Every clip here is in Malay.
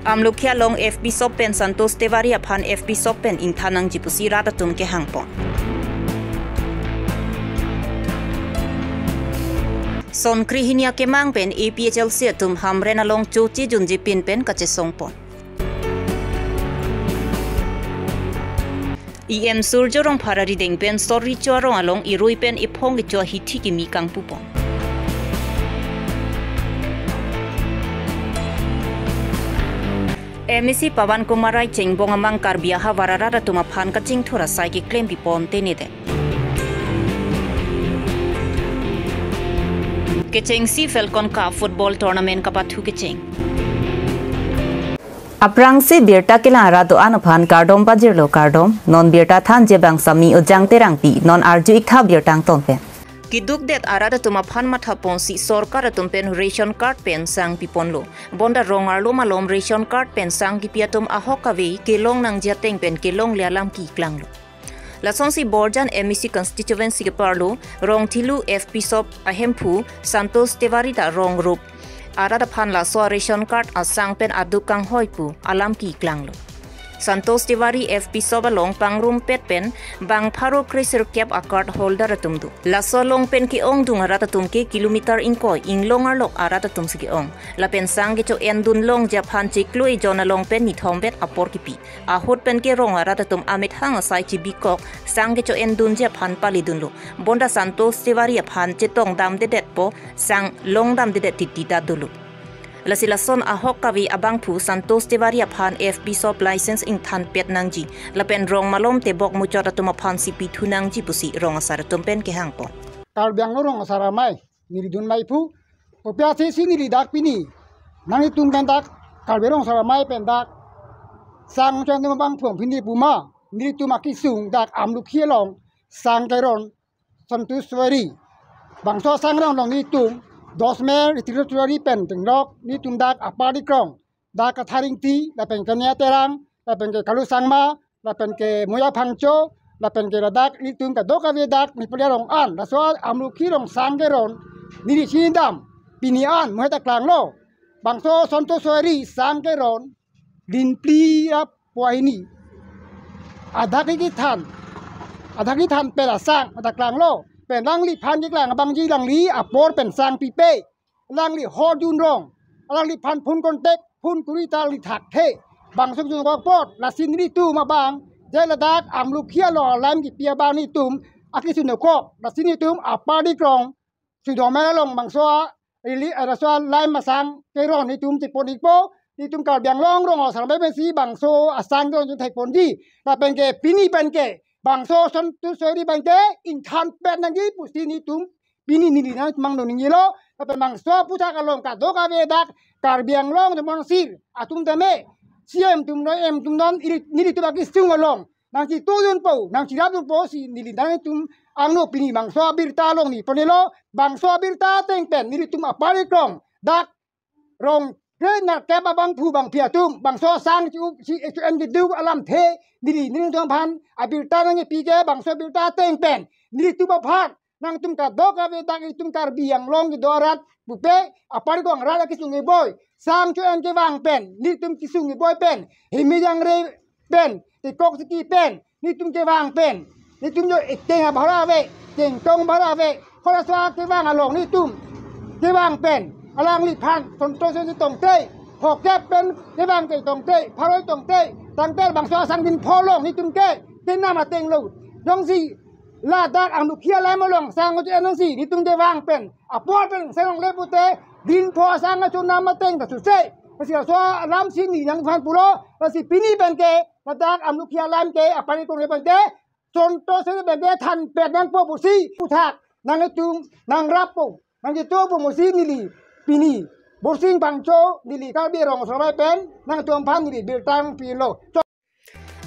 Amlukia long FB Sopen Santos Tevari upon FB Sopen in Tanang Jipusi Ratatum ke hangpon. Son krihinia kemang pen APHL siatum hamrena long cuci junji pin pen kacesong pon. EM surjorong parari deng pen story chuarong along irui pen ipong chua hiti kimi kang pupon. MEC Pawan Kumarai Cheng Bongamang Karbi Havarara Tumapan Kaching Thura Saiki claim pipon tenide. Kecheng si Falcon Cup football tournament kapathu kecheng. Aprang si Birta Kilara do Anapan Kardom Bajirlo Kardom, non Birta Than Jebang Sami Ujang Terangpi, non Arju Ikha Birtang Tonpe. Kiduk det arada tumapan mathapon si sorkar tumpen ration card pen sang piponlo. Bonda rongar lo malom ration card pen sang kipiatum ahokawe kelong nang jateng pen kelong lialam ki klanglo. Lason si Borjan MEC constituency ke parlo, rong thilu FP Sop ahempu Santos Tevarita rong rup. Arada pan la so ration card asang pen adukang hoipu alam ki klanglo. Santos Tevari FP Sobalong pangrum pet pen bang pharo kriser cap a card holder atumdu. La so long pen ki ong dung arata tumke kilometer inkoi ing longar lok arata tumsiki ong. La pen sang cho endun long japan chiklui jona long pen ni thombet apor kipi. A hot pen ke rong arata tum amit hang asai chi bikok sang cho endun japan palidun lo. Bonda Santos Tevari aphan chetong dam dedet po sang long dam dedet titita dulu. Lasilason ahok kawi abang pu Santos Tevari aphan FB Sop license ing than pet nangji lapen rong malom te bok muchora tumaphan CP thu nangji pusi rong asara tumpen ke hangpon. Kalbiang rong asara mai niridun mai pu popya se si niridak pini nangi tum pendak kalberong asara mai pendak sang chan tumabang phong pini puma niritum akisung dak amlu khielong sang kairon Santos Tevari bangso sang rong long nitum Dosmer itiratuari pen tengrok ni tundak apari krong dak katharing ti la pen kanya terang la pen ke kalu sangma la pen ke moya phangcho la pen ke radak ni tum ka doka vedak ni paliarong an la so amlu khirong sanggeron ni sindam pinian mohta klang lo bangso Santos Tevari sanggeron din pli ap poini adaki than pela sang ada klang lo pen lang li pan yik lang abang ji lang li apor pen sang pipe lang li hodun rong lang li pan pun kontek pun kurita li thak the bang sung jung bang pot la sin ri tu ma bang je la dak am lu khia lo lam ki pia bang ni tum akisun no ko la sin ni tum apa di krong su do ma long bang so li ara so lai ma sang ke ron ni tum ti pon ik po ni tum kal biang long rong sa ba ben si bang so asang don ju thai pon ji la pen ke pini pen ke bangso Santos Tevari bangke in than pet nangi pusti ni tum pini ni na mang no ni lo apa bangso puta kalong ka do ka vedak karbiang long de mon sir atum tame siem tum no em tum non ni tu bagi sung along nang si tuyun po nang si rabun po si ni dan tum angno pini bangso Abirta long ni ponelo bangso Abirta teng pen ni tum apari krong dak rong Rena keba bang pu bang piatum bang so sang si en du alam the ni tong pan Abirta nang pige bang so Abirta teng pen ni tu ba phat nang tum ka do ka ve dang tum kar biang long do rat bupe apar ko ngra ki sungi boy sang chu en ke wang pen ni tum ki sungi boy pen himi yang re pen ti kok ki pen ni tum ke wang pen ni tum yo teng ha bhara ve teng tong bhara ve khora swa ke wang along ni tum ke wang pen alang li pan Santos Tevari tong te hok kep pen ke bang te tong te pharoi tong te tang tel bang so sang din pholong ni tum ke tin na ma teng lo dong si la dak ang lu khia lai ma long sang ko en si ni tum te wang pen apor pen sang le pute din pho sang chu na ma teng ta su se si so lam si ni yang phan pulo si pini pen ke la dak ang lu khia lam ke apari ko le pen te Santos Tevari ben de than pet nang po pu si pu thak nang tum nang rap po nang ji to po mo si ni li pini borsing bangcho dili Karbi rong sobai pen nang tuam pan dili birtang pilo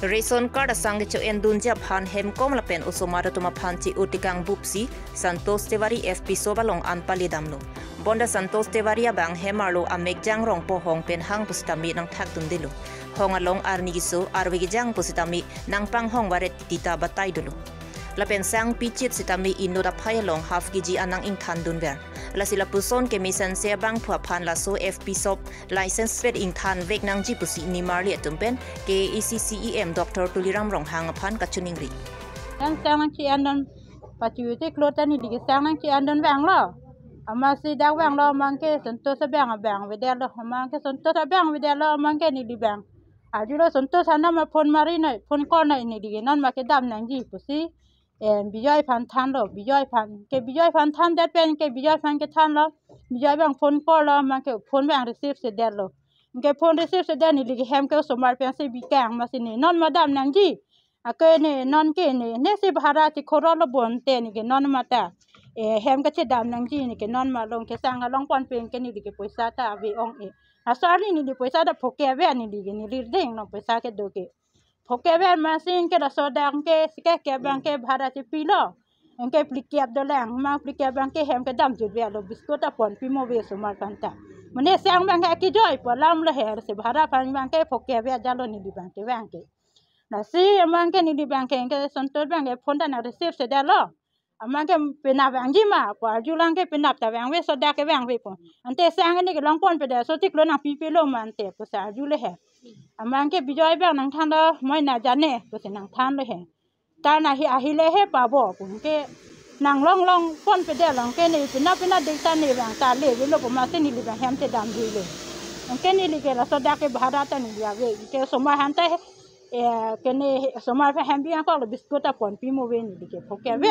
Ration card asang cho endun ja phan hem kom la pen usomara tuma phan chi utikang bupsi Santos Tevari FP Sobalong anpali damlo bonda Santos Tevari bang hemarlo amek jang rong po hong pen hang pustami nang thak dun dilo hong along arni giso arwi jang pustami nang pang hong waret tita batay dulu la pen sang pichit sitami ino da phai long half kg anang ing than dun ber la sila puson ke mission se bang phwa phan la so fp sop license pet ing than vek nang ji pusi ni marli tumpen ke eccem dr tuliram rong hang phan ka chuningri yang sang chi andon pachu te klota ni dige sang chi andon bang lo ama si dak bang lo mang ke santo sa bang we de lo mang ke santo sa bang we de lo mang ke ni di bang ajulo santo sana ma phone mari nai phone ko nai ni dige non ma ke dam nang ji pusi bijoi phan than lo bijoi phan than dat pen ke bijoi phan ke than lo bijoi bang phone ko lo mang ke phone bang receive se de lo ke phone receive se de ni dige hem ke so mar pen se bi kang ma si ni non ma dam nang ji ke ne non ke ne se bhara ti khoro lo bon te ni ke non mata hem ka che dam nang ji ni ke non ma long ke sang long pon pen ke ni ke poisa ta ve ong asari ni di poisa da phoke ve ni di ni lir ding no poisa ke do ke phoke ve ma sin ke da so dang ke ke bang ke bhara ti pi lo ke plikiap do lang ma plikiap bang ke hem ke dam ju ve lo biskut ta pon pi mo ve so mar kan ta mane sang bang ke ki joy po lam le her se bhara pan bang ke phoke ve jalo ni di bang ke bang ke na si amang ke ni di bang ke santot bang ke phone na receive se da lo amang ke pinap bang ji ma po ju lang ke pinap ta bang we so da ke bang we po ante sang ni ke long pon pe da so tik lo na pi pe lo man te po sa ju le he amang ke bijoi bang nang than lo moi na jane po se nang than lo he ta na hi a hi le he pa bo po ke nang long pon pe da long ke ni pinap de ta ni bang ta le we lo po ma se ni li bang hem te dam ju le ke ni li ke la so da ke bhara ta ni ya we ke so ma han ta kene somar fa hambi ko lo biskut apon pi mo ven dike phoke ve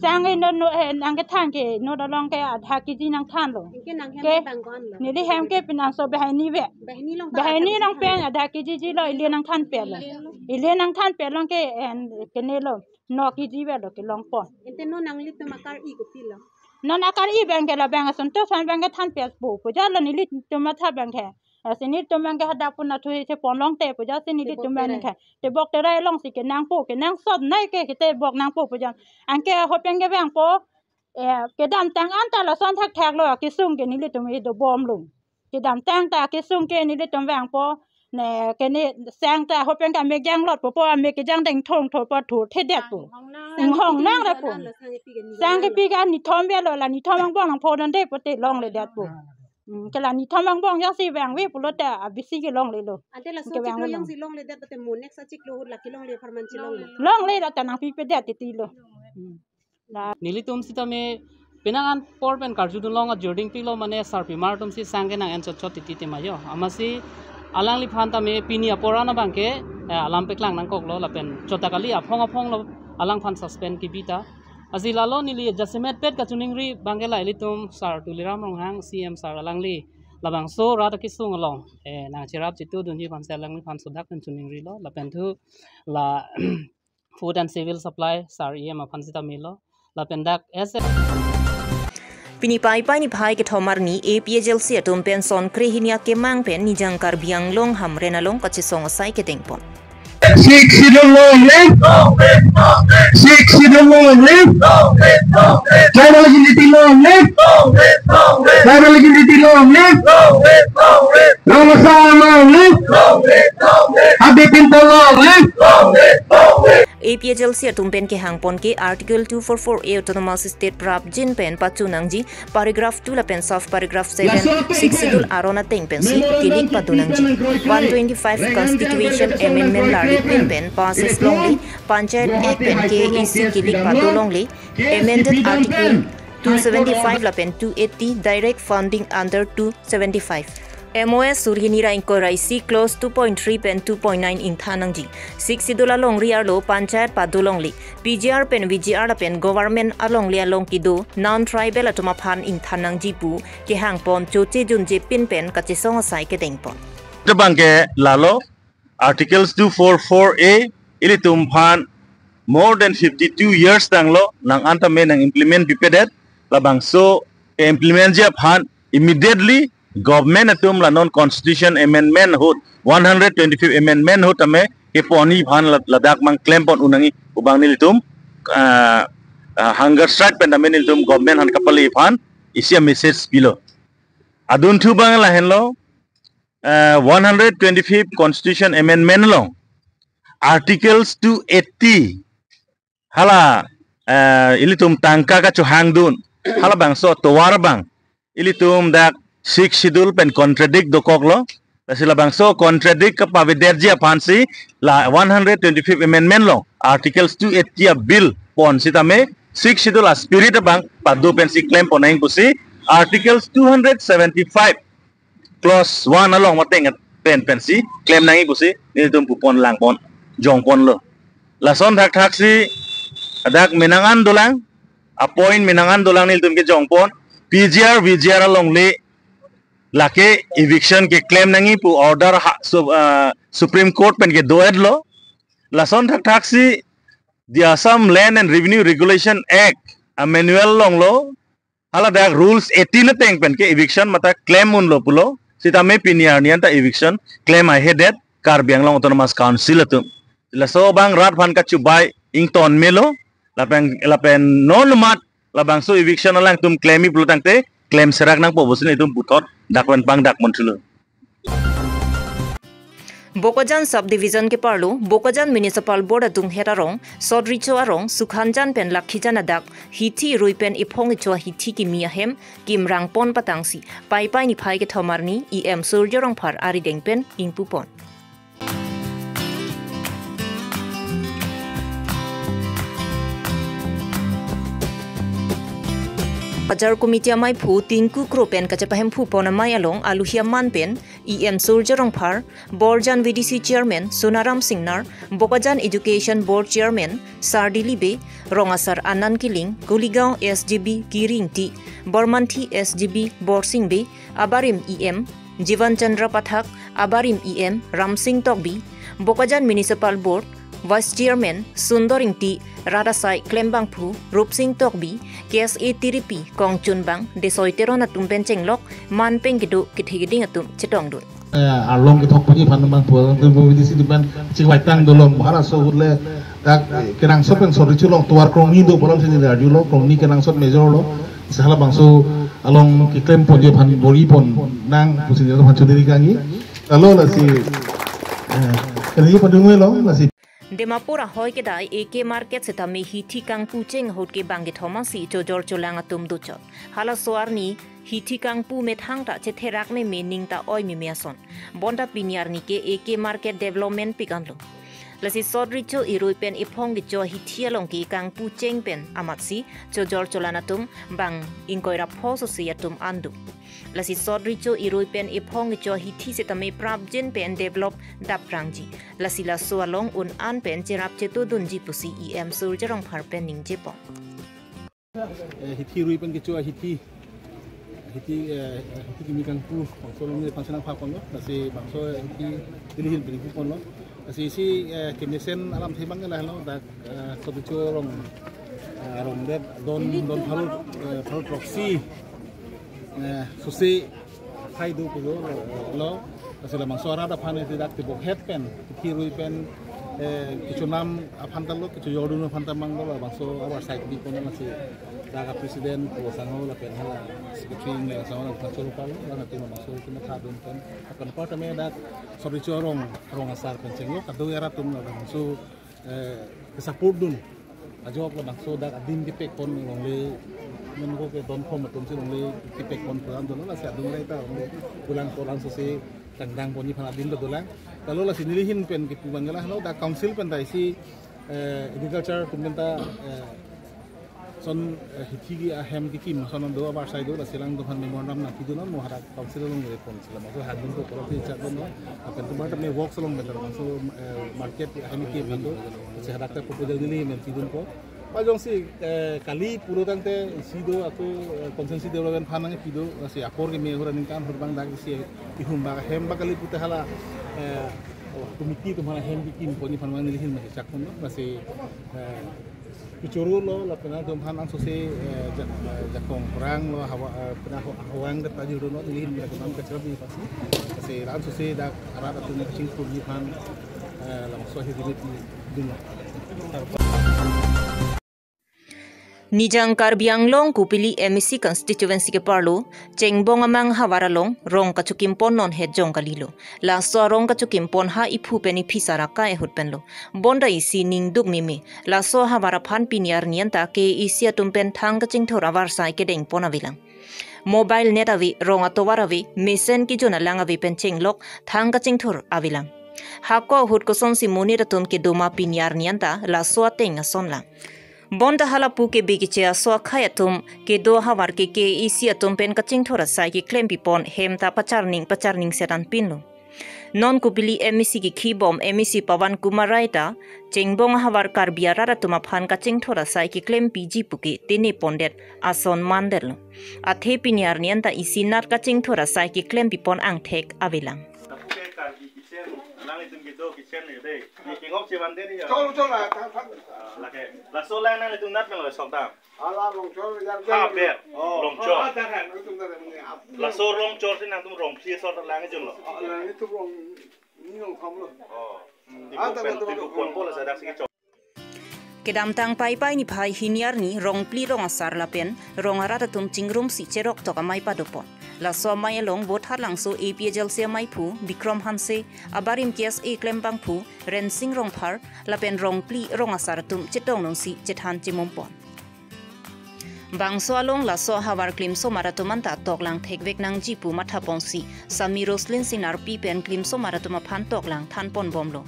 sang no no nang ke than ke no da long ke adha ki ji nang than lo ke ni li ham ke pinang so behani ve behani long pe adha ki ji lo ile nang than pe lo ile nang than pe long ke kene lo no ki ji ve lo ke long pon ente no nang lit makar I ko pilo no na kar I bang ke la bang son to fan bang ke than pe po po ja lo ni lit to ma tha bang ke sini tumang ke hada pun athui se pon long te po ja sini li tumang ke te bok te rai long si ke nang po ke nang sot nai ke te bok nang po po ja an ke ho peng ke bang po ke dam tang an ta la son thak thak lo ke sung ke ni li tum do bom lung ke dam tang ta ke sung ke ni li tum bang po ne ke ni sang ta ho peng ka me jang lot po me ke jang deng thong tho po thu the det po hong nang la po sang ke pi ga ni thom be lo la ni thom bang bang po don de po te long le det po ke la ni thomang bong yang si bang we pulo ta abisi ke long le lo ante la so tiklo yang si long le dat te monek sa tiklo la ki long le farman si long le da tanang pi pe dat ti lo nilitum sita me penangan por pen karju dun long a jording pi lo mane sarpi martum si sange nang en chot chot ti te mayo amasi alang li phan ta me pinia porana bangke alam pe klang nang kok lo la pen chota kali afong lo alang phan suspend ki bita azila lo nili jasimet pet ka chuningri bangela ilitum sar tuliram ronghang cm sar alangli labang so rata ki sung along nang chirap chitu dunji pan selang ni pan sodak kan chuningri lo la pen thu la food and civil supply sar em pan sita milo la pen dak as Pini pai ni bhai ke thomar ni APJL se tum pen son krehinia ke mang pen ni jang kar biang long ham rena long ka chi song sai ke ding pon 6 in the morning. 6 in the morning. Driver lagi di morning. Driver lagi di morning. Nama sama morning. Habis pintu morning. APJL se tum pen ke hangpon ke article 244A autonomous state prap jin pen pachu nangji paragraph 2 la pen soft paragraph 7 6 schedule arona teng pen si kilik padunangji 125 constitution amendment la pen pen passes longly panchayat act pen ke ec kilik padulongli amended article 275 la pen 280 direct funding under 275 MOS Surhinira Inkoraisi close 2.3 pen 2.9 in Thanangji 6 dola long riar lo panchayat padulongli PGR pen VGR la pen government along lia long kido non tribal atoma phan in Thanangji pu ke hangpon choche junje pin pen kache song sai ke dengpon Tabangke lalo articles 244A ili tumphan more than 52 years tanglo nang anta me nang implement bipedet labang so implement je phan immediately government atum la non constitution amendment hut 125 amendment hut ame ke poni phan ladak mang claim pon unangi ubang nilitum hunger strike pendamen nilitum government han kapali phan isia message bilo adun thu bang la henlo 125 constitution amendment long articles 280 hala ilitum tangka ka chu hangdun hala bang so towar bang ilitum dak sik schedule pen contradict dokok lo sila bang so contradict ka paviderjia pansi la 125th amendment lo articles 280 bill pon sitame sik schedule a spirit bang padu pen si claim ponaing pusi articles 275 clause 1 along mateng pen si claim nangi pusi ilitum pupon lang pon jong pon lo lason thak thak si adak minangan dolang appoint minangan dolang nil tum ke jongpon PGR VGR along le lake eviction ke claim nangi pu order Supreme Court pen ke doed lo lason thak thak si the Assam Land and Revenue Regulation Act a manual long lo hala dak rules 18 na teng pen ke eviction mata claim mun lo pulo sita me piniar nian ta eviction claim I headed Karbi Anglong Autonomous Council atum laso bang rat phan ka chubai ington melo lapen non mat labang so eviction lang tum claimi plutang te claim serak nang pobosin itum putot dakwan pang dak montulo Bokajan subdivision ke parlu Bokajan municipal board atung herarong sodricho arong sukhanjan pen lakhijan adak hithi ruipen ipong icho hithi ki miahem kimrang pon patangsi pai pai ni phai ke thomarni em surjorong phar ari dengpen ingpupon Ajar komite amai phu tinku kropen kachapahem phu pona mai along aluhia manpen em surjarong phar Borjan VDC chairman Sonaram Singnar Bokajan Education Board chairman Sardilibe Rongasar Anan Kiling Kuligao SGB Kiringti Bormanthi SGB Borsingbe Abarim em Jivan Chandra Pathak Abarim em Ramsing Tokbi Bokajan Municipal Board Vice Chairman Sundoringti Radasai Klembang Phu Rupsing Tokbi KSA Tiripi Kong Chunbang Desoitero na tumpen chenglok manpeng kidu kithigiding atum chetong dun along ke thok pagi pan bang puang tu di situ ban cikwai tang dolong bahara so hule dak kenang sop yang sorry culong tuar krong ni do polam sini radio lo krong ni kenang sop major lo sahala bang so along ke claim pon je pan bori pon nang pusin je pan chudiri kangi lalu la si kali padungwe lo la si Demapura hoy ke dai AK market se tami hithi kang pucheng hot ke bangi thomasi chojor cholang atum duchot hala soarni hithi kang pu me thang ta che therak me meaning ta oi mi meason bonda piniar ni ke AK market development pikanlo lasi sodricho iruipen ipong gicho hithi along ki kang pucheng pen amatsi chojor cholanatum bang inkoira phoso siatum andu lasi sodricho iruipen ipong gicho hithi se tami prabjen pen develop daprangji lasi la so along un an pen cherap chetu dunji pusi em surjarong phar pen ningje po hithi ruipen gicho hithi kimi kang pu so ni pansanang phapon lo lasi bangso hithi dilihil beri pon lo lasi si kimisen alam thibang la lo dak sodricho rong det don phalu proxy susi khai du ko lo asila mang suara da phane tidak tibok headpen kirui pen kichunam aphantal lo kichu yodun aphantam mang lo bangso our side di kono nasi daga presiden ko sango la pen hala secretary le sango la pacho palo la timo bangso kina thadun pen akan part me da sorry rong asar pen cenglo kadu era tum la bangso support dun ajo ko bangso da adin di pek kon le menko ke don kom tum si le tipek kon program dun la sa dun le ta pulang sose tandang poni phana din do dolang kalau la sinilihin pen ki pubangala no da council pen dai si agriculture tumenta son hithigi ahem ki kim son do abar sai do la silang do phan memorandum na ki do no mohara council long re pon sila ma so hadun ko ko ti chat do no akan to mat me work salong betar so market ahem ki bando se hadakta proposal dili men ki dun ko Pajong si kali puro tante sido atau konsensi development panang pido si akor ke mehora ningkan berbang dak si ihum bag hem bakali putih hala komiti tu mana hem bikin poni panang nilihin masih cakun masih kucuru lo la pena dom panang sose jakong perang lo hawa pernah hawang dak tadi lo nilihin mereka nam kecil ni pasti masih ran sose dak arat atau ni kecil pun ni pan langsung hidup di dunia Nijang Karbi Longri kupili MEC constituency ke parlo cengbong amang hawaralong rong kacukimpon non hejong kalilo la so rong kacukimpon ha ipu peni pisara ka ehut penlo bonda isi ning duk mimi la so hawara phan piniar nianta ke isi atumpen thang kaching thora warsa ke deng pona bilang mobile net avi rong atowaravi mesen ki jona lang avi pencheng lok thang kaching thor avilang hako hut ko son si moni ratum ke doma piniar nianta la so ateng ason lang bonda halapu ke bigiche so khayatum ke do hawar ke isi atum pen kaching thora sai ki claim pipon hemta pacharning setan pinlo non kupili MEC ki khibom MEC Pawan Kumar Raita chengbong hawar karbiara ratuma phan kaching thora sai ki claim PG puki tini pondet ason mandel athe piniar nianta isi nat kaching thora sai ki claim pipon ang thek avilang la so lang nang itu nat nang sok tam ha ber long chor la so long chor sin nang tum rong phi so lang jun lo itu rong ni rong khom lo di kon bola sa dak sing kedam tang pai ni phai hiniar ni rong pli rong asar lapen rong arata tum chingrum si cherok to kamai padopon la so mai long bot har lang so APJL se mai phu Bikram Hanse abarim kes e klembang phu ren sing rong phar lapen rong pli rong asar tum chetong nong si chethan chimumpon bangso along la so hawar klim so maratomanta toklang thekvek nang jipu matha pongsi Sami Roslin sinar pi pen klim so maratoma phan toklang thanpon bomlo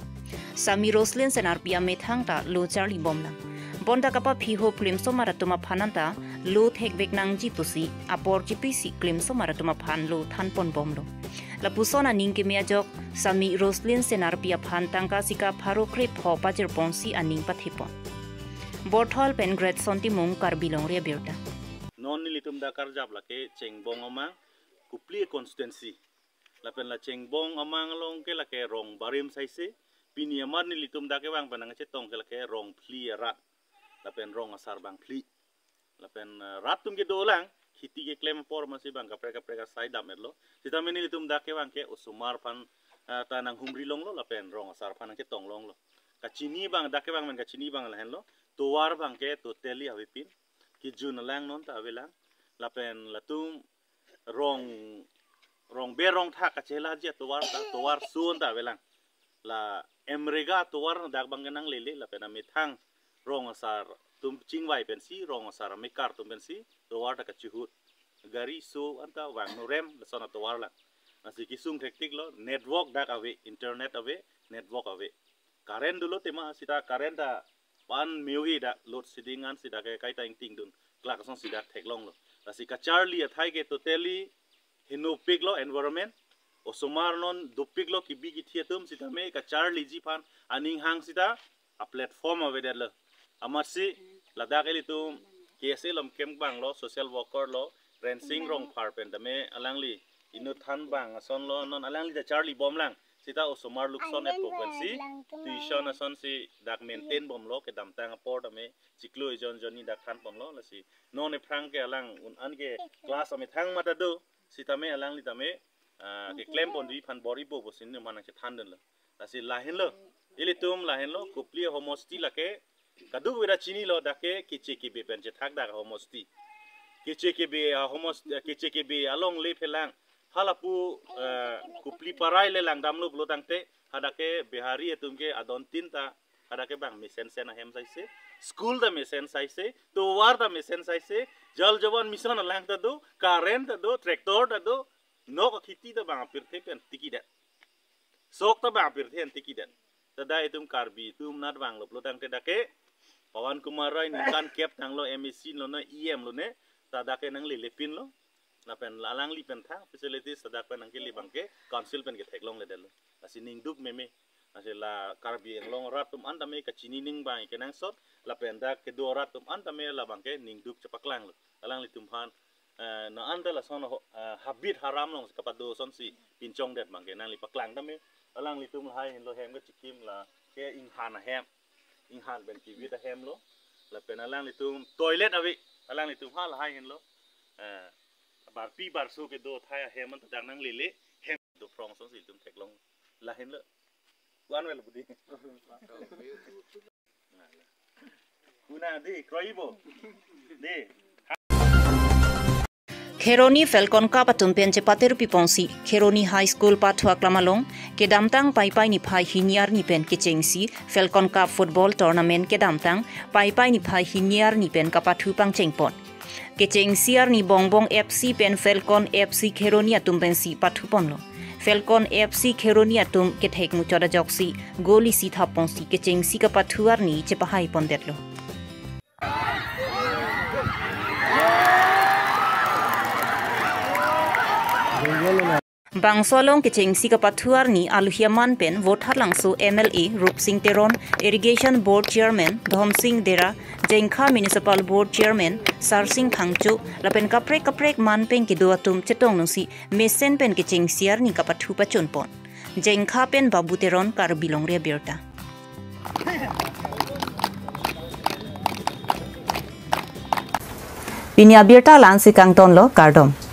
Sami Roslin senar pia methangta lo charli bomlang bonda kapa phiho klim so maratoma phananta lo thekvek nang jipusi apor jipisi klim so maratoma phan lo thanpon bomlo la pusona ningke mea jok Sami Roslin senar pia phan tangka sika pharo krep pho pajir ponsi aning pathipon Borthol pen grade sonti mung Karbi Longri Abirta non ni litum da karjab la ke chengbong amang kupli constituency la pen la chengbong amang long ke la ke rong barim saise pini amar ni litum da ke wang panang chetong ke la ke rong pli rat la pen rong asar bang pli la pen rat tum ke dolang hiti ke claim por masih bang kapre sai dam etlo sita meni litum da ke wang ke usumar pan tanang humri long lo la pen rong asar pan ke tong long lo kachini bang da ke wang men kachini bang la hen lo tuwar bang ke totally avipin ki jun lang non ta avelang la pen la tum rong berong tha ka chela je tuwar sun ta avelang la emrega tuwar dak bang nang lele la pen amithang rong asar tum chingwai pen si rong asar mekar tum pen si tuwar ta ka chihut gari so anta wang no rem la sona tuwar la nasi kisung tektik lo network dak ave internet ave network ave current dulu tema sita current da pan miwi da load sidingan sida ke kai tang ting dun klak song sida theklong lo asi ka charlie athai ke totally hinu pig lo environment osomar non dupik lo kibi ki thetum sida me ka charlie ji pan aning hang sida a platform ave lo amarsi ladak eli tum kese lom kem bang lo social worker lo rensing rong phar pen da me alangli inu than bang ason lo non alangli da charlie bom lang sita osomar lukson et frequency tuition ason si dak maintain bom lo ke dam tang port ame siklo jon joni dak than bom lo la si non e prang ke alang un an ke class ame thang mata do sita me alang li tame ke claim bon di phan bori bo bosin ne manang ke than den lo la si la hen lo ili tum la hen lo kupli homosti la ke kadu wira chini lo dake kiche ki be pen che thak dak homosti kiche ki be along le phelang halapu kupli parai le lang damlo blo tangte hadake bihari etumke adon tinta hadake bang misen sena hem saise school da misen saise to war da misen saise jal jawan mission lang ta do current ta do tractor ta do no ka khiti da bang pirthe pen tikida sok ta bang pirthe en tikida tada etum karbi tum nat bang lo tangte dake Pawan Kumar Rai ninkan kep tanglo MEC lo na EM lo ne tadake nang lilepin lo na pen lalang li pen tha facilities sadak pen angke li bangke council pen ke theklong le del asi ning duk meme asi la karbi long ratum antame ka chini ning bang ke nang sot la pen dak ke do ratum antame la bangke ning duk chapaklang lo alang li tum phan na anda la son habit haram long kapado son si pinchong det bangke nang li paklang tame alang li tum hai lo hem ga chikim la ke ing han ben ki wi da hem lo la pen alang li tum toilet awi alang li tum ha la hai hen lo bar pi bar so ke do thaya heman ta nang lele hem do from son si tum theklong la hen le wan wel budi Una di kroibo. Di. Kheroni Falcon Cup atumpen cepater piponsi Kheroni High School Pathua Klamalong kedamtang pai ni phai hiniar ni pen kechengsi Falcon Cup Football Tournament kedamtang pai ni phai hiniar ni pen kapathu pang chengpon kechengsiar ni bongbong FC pen Falcon FC Kheroni atumpen si pathupon lo Falcon FC Kheroni atum kethek muchoda joksi goli si thaponsi kechengsi kapathuar ni chepahai pondetlo Bangsolong kechengsi kapathuar ni aluhiaman pen votar langso MLA Rup Singh Teron Irrigation Board Chairman Dhom Singh Dera Jengkha Municipal Board Chairman Sar Singh Khangchu lapen kaprek man pen kiduatum chetong nusi mesen pen kechengsiar ni kapathu pachunpon Jengkha pen Babu Teron Karbi Longri Abirta Pinya Abirta lansi kangton lo kardom